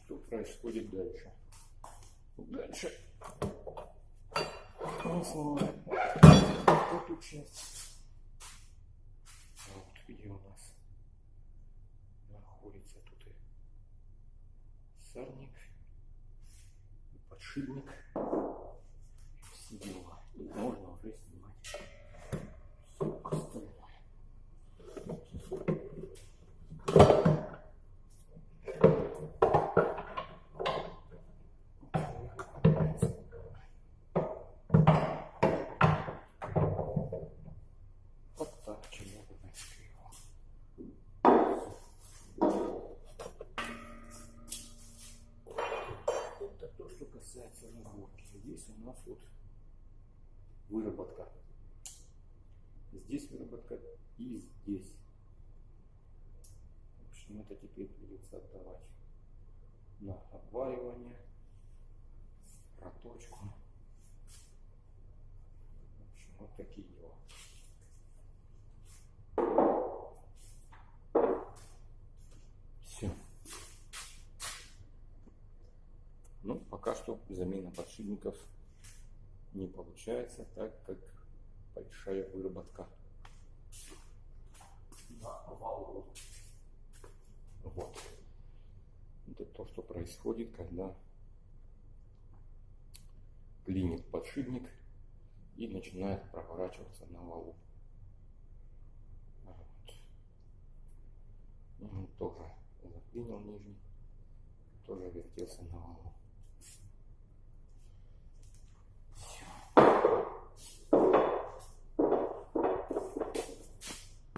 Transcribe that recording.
Что происходит дальше? Дальше мы снимаем эту часть. Вот где у нас находится тут и сальник, и подшипник, все дела. И можно уже снимать все остальное. Вот так, чему это то, что касается нагрузки. Здесь у нас вот выработка. Здесь выработка и здесь. В общем, это теперь придется отдавать на обваривание, проточку. В общем, вот такие дела. Все. Ну, пока что замена подшипников не получается, так как большая выработка на валу. Вот. Это то, что происходит, когда клинит подшипник и начинает проворачиваться на валу. Вот. Он тоже заклинил нижний, тоже вертелся на валу.